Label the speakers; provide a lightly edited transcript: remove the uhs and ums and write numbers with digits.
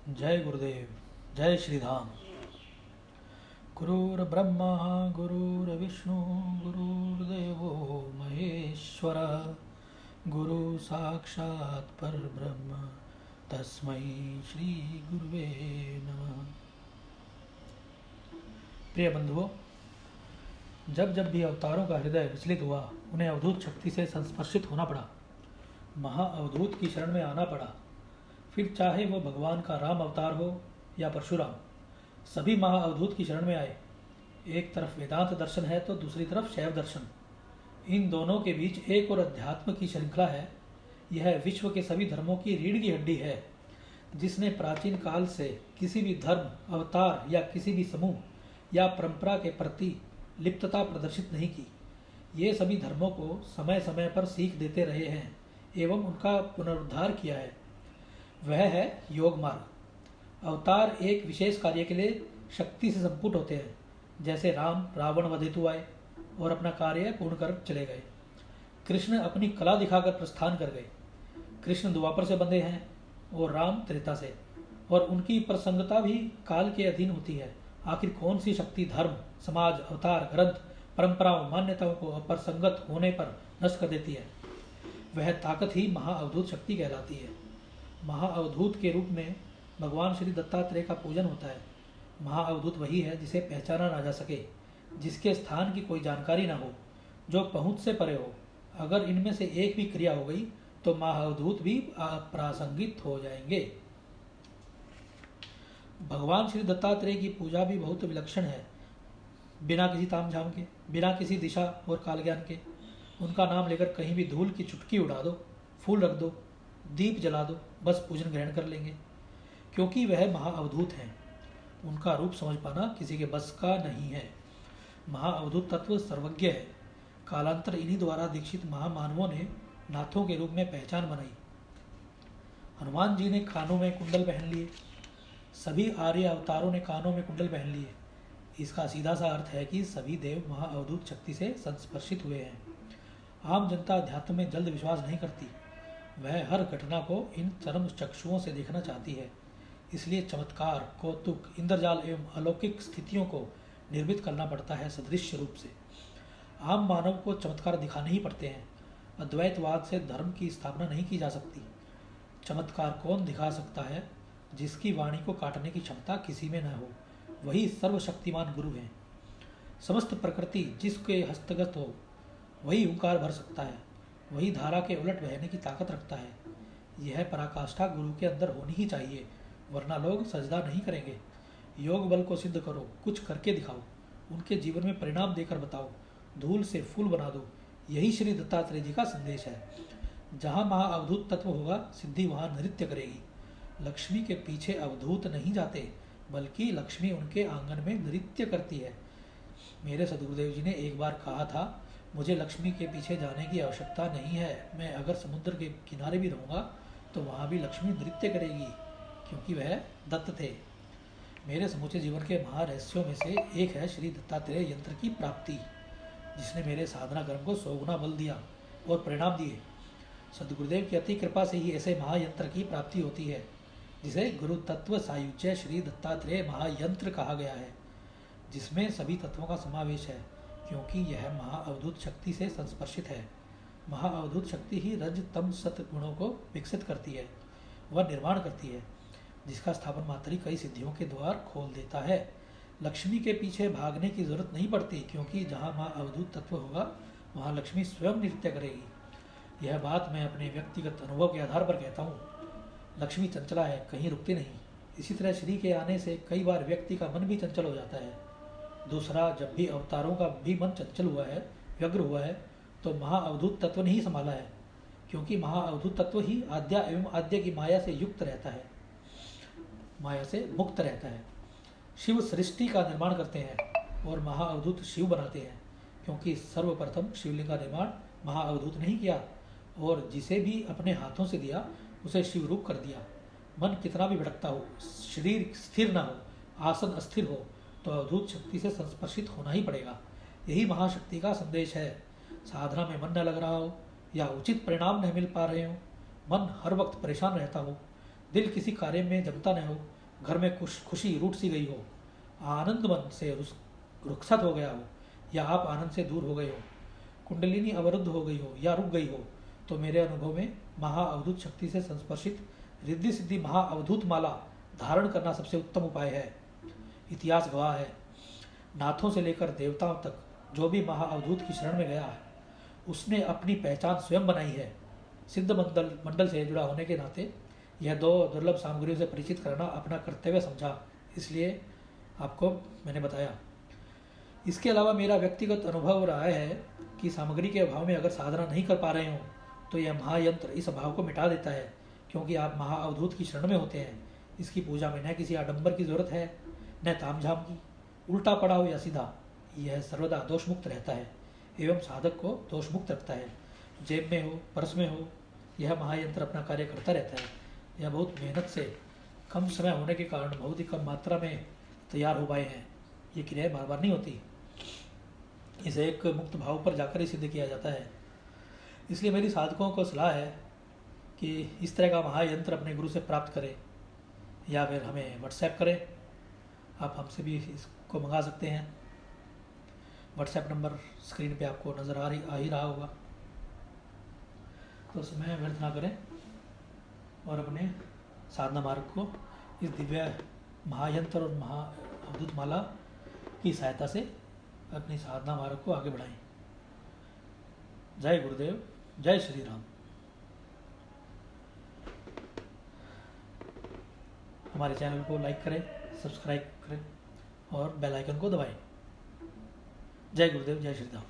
Speaker 1: जय गुरुदेव। जय श्रीधाम। गुरुर्ब्रह्मा गुरुर्विष्णु गुरुर्देवो महेश्वर, गुरु साक्षात् परब्रह्म तस्मै श्री गुरुवे नमः। प्रिय बंधुओं, जब जब भी अवतारों का हृदय विचलित हुआ, उन्हें अवधूत शक्ति से संस्पर्शित होना पड़ा, महाअवधूत की शरण में आना पड़ा। फिर चाहे वह भगवान का राम अवतार हो या परशुराम, सभी महाअवधूत की शरण में आए। एक तरफ वेदांत दर्शन है तो दूसरी तरफ शैव दर्शन। इन दोनों के बीच एक और अध्यात्म की श्रृंखला है। यह विश्व के सभी धर्मों की रीढ़ की हड्डी है, जिसने प्राचीन काल से किसी भी धर्म, अवतार या किसी भी समूह या परंपरा के प्रति लिप्तता प्रदर्शित नहीं की। ये सभी धर्मों को समय समय पर सीख देते रहे हैं एवं उनका पुनरुद्धार किया है। वह है योग मार्ग। अवतार एक विशेष कार्य के लिए शक्ति से संपुट होते हैं। जैसे राम रावण वध हेतु आए और अपना कार्य पूर्ण कर चले गए। कृष्ण अपनी कला दिखाकर प्रस्थान कर गए। कृष्ण द्वापर से बंधे हैं और राम त्रेता से, और उनकी प्रसंगता भी काल के अधीन होती है। आखिर कौन सी शक्ति धर्म, समाज, अवतार, ग्रंथ, परंपराओं, मान्यताओं को अप्रसंगत होने पर नष्ट कर देती है? वह ताकत ही महाअवधूत शक्ति कहलाती है। महाअवधूत के रूप में भगवान श्री दत्तात्रेय का पूजन होता है। महाअवधूत वही है जिसे पहचाना ना जा सके, जिसके स्थान की कोई जानकारी ना हो, जो पहुंच से परे हो। अगर इनमें से एक भी क्रिया हो गई तो महाअवधूत भी अप्रासंगिक हो जाएंगे। भगवान श्री दत्तात्रेय की पूजा भी बहुत विलक्षण है। बिना किसी तामझाम के, बिना किसी दिशा और काल ज्ञान के, उनका नाम लेकर कहीं भी धूल की चुटकी उड़ा दो, फूल रख दो, दीप जला दो, बस पूजन ग्रहण कर लेंगे, क्योंकि वह महाअवधूत हैं। उनका रूप समझ पाना किसी के बस का नहीं है। महाअवधूत तत्व सर्वज्ञ है। कालांतर इन्हीं द्वारा दीक्षित महामानवों ने नाथों के रूप में पहचान बनाई। हनुमान जी ने कानों में कुंडल पहन लिए। सभी आर्य अवतारों ने कानों में कुंडल पहन लिए। इसका सीधा सा अर्थ है कि सभी देव महाअवधूत शक्ति से संस्पर्शित हुए हैं। आम जनता अध्यात्म में जल्द विश्वास नहीं करती। वह हर घटना को इन चरम चक्षुओं से देखना चाहती है। इसलिए चमत्कार, कौतुक, इंद्रजाल एवं अलौकिक स्थितियों को निर्मित करना पड़ता है सदृश्य रूप से। आम मानव को चमत्कार दिखाने ही पड़ते हैं। अद्वैतवाद से धर्म की स्थापना नहीं की जा सकती। चमत्कार कौन दिखा सकता है? जिसकी वाणी को काटने की क्षमता किसी में न हो, वही सर्वशक्तिमान गुरु है। समस्त प्रकृति जिसके हस्तगत हो, वही ओंकार भर सकता है। वही धारा के उलट बहने की ताकत रखता है। यह पराकाष्ठा गुरु के अंदर होनी ही चाहिए, वरना लोग सजदा नहीं करेंगे। योग बल को सिद्ध करो, कुछ करके दिखाओ, उनके जीवन में परिणाम देकर बताओ, धूल से फूल बना दो। यही श्री दत्तात्रेय जी का संदेश है। जहाँ महाअवधूत तत्व होगा, सिद्धि वहाँ नृत्य करेगी। लक्ष्मी के पीछे अवधूत नहीं जाते, बल्कि लक्ष्मी उनके आंगन में नृत्य करती है। मेरे सदगुरुदेव जी ने एक बार कहा था, मुझे लक्ष्मी के पीछे जाने की आवश्यकता नहीं है। मैं अगर समुद्र के किनारे भी रहूँगा तो वहाँ भी लक्ष्मी नृत्य करेगी, क्योंकि वह दत्त थे। मेरे समूचे जीवन के महारहस्यों में से एक है श्री दत्तात्रेय यंत्र की प्राप्ति, जिसने मेरे साधना कर्म को 100 गुना बल दिया और परिणाम दिए। सदगुरुदेव की अति कृपा से ही ऐसे महायंत्र की प्राप्ति होती है, जिसे गुरु तत्व सायुज्य श्री दत्तात्रेय महायंत्र कहा गया है, जिसमें सभी तत्वों का समावेश है, क्योंकि यह महाअवधूत शक्ति से संस्पर्शित है। महाअवधूत शक्ति ही रज तम सत गुणों को विकसित करती है, वह निर्माण करती है, जिसका स्थापन मात्र ही कई सिद्धियों के द्वार खोल देता है। लक्ष्मी के पीछे भागने की जरूरत नहीं पड़ती, क्योंकि जहाँ महाअवधूत तत्व होगा वहाँ लक्ष्मी स्वयं नृत्य करेगी। यह बात मैं अपने व्यक्तिगत अनुभव के आधार पर कहता हूँ। लक्ष्मी चंचला है, कहीं रुकती नहीं। इसी तरह श्री के आने से कई बार व्यक्ति का मन भी चंचल हो जाता है। दूसरा, जब भी अवतारों का भी मन चंचल हुआ है, व्यग्र हुआ है, तो महाअवधूत तत्व ने ही संभाला है, क्योंकि महाअवधूत तत्व ही आद्या एवं आद्य की माया से युक्त रहता है, माया से मुक्त रहता है। शिव सृष्टि का निर्माण करते हैं और महाअवधूत शिव बनाते हैं, क्योंकि सर्वप्रथम शिवलिंग का निर्माण महाअवधूत नहीं किया, और जिसे भी अपने हाथों से दिया उसे शिव रूप कर दिया। मन कितना भी भटकता हो, शरीर स्थिर न हो, आसन अस्थिर हो, तो अवधूत शक्ति से संस्पर्शित होना ही पड़ेगा। यही महाशक्ति का संदेश है। साधना में मन न लग रहा हो या उचित परिणाम नहीं मिल पा रहे हो, मन हर वक्त परेशान रहता हो, दिल किसी कार्य में जमता न हो, घर में खुशी रूठ सी गई हो, आनंद मन से रुखसत हो गया हो, या आप आनंद से दूर हो गए हो, कुंडलिनी अवरुद्ध हो गई हो या रुक गई हो, तो मेरे अनुभव में महाअवधूत शक्ति से संस्पर्शित रिद्धि सिद्धि महाअवधूत माला धारण करना सबसे उत्तम उपाय है। इतिहास गवाह है, नाथों से लेकर देवताओं तक जो भी महाअवधूत की शरण में गया है उसने अपनी पहचान स्वयं बनाई है। सिद्ध मंडल से जुड़ा होने के नाते यह दो दुर्लभ सामग्रियों से परिचित करना अपना कर्तव्य समझा, इसलिए आपको मैंने बताया। इसके अलावा मेरा व्यक्तिगत अनुभव रहा है कि सामग्री के अभाव में अगर साधना नहीं कर पा रहे हो तो यह महायंत्र इस अभाव को मिटा देता है, क्योंकि आप महाअवधूत की शरण में होते हैं। इसकी पूजा में न किसी आडंबर की जरूरत है न तामझाम की। उल्टा पड़ा हो या सीधा, यह सर्वदा दोषमुक्त रहता है एवं साधक को दोषमुक्त रखता है। जेब में हो पर्स में हो, यह महायंत्र अपना कार्य करता रहता है। यह बहुत मेहनत से कम समय होने के कारण बहुत ही कम मात्रा में तैयार हो पाए हैं। ये क्रियाएं बार बार नहीं होती, इसे एक मुक्त भाव पर जाकर ही सिद्ध किया जाता है। इसलिए मेरी साधकों को सलाह है कि इस तरह का महायंत्र अपने गुरु से प्राप्त करें या फिर हमें व्हाट्सएप करें। आप हमसे भी इसको मंगा सकते हैं। व्हाट्सएप नंबर स्क्रीन पे आपको नज़र आ ही रहा होगा। तो समय व्यर्थ ना करें और अपने साधना मार्ग को इस दिव्य महायंत्र और महाअवधूत माला की सहायता से अपनी साधना मार्ग को आगे बढ़ाएं। जय गुरुदेव, जय श्री राम। हमारे चैनल को लाइक करें, सब्सक्राइब करें और बेल आइकन को दबाएं। जय गुरुदेव, जय श्री राम।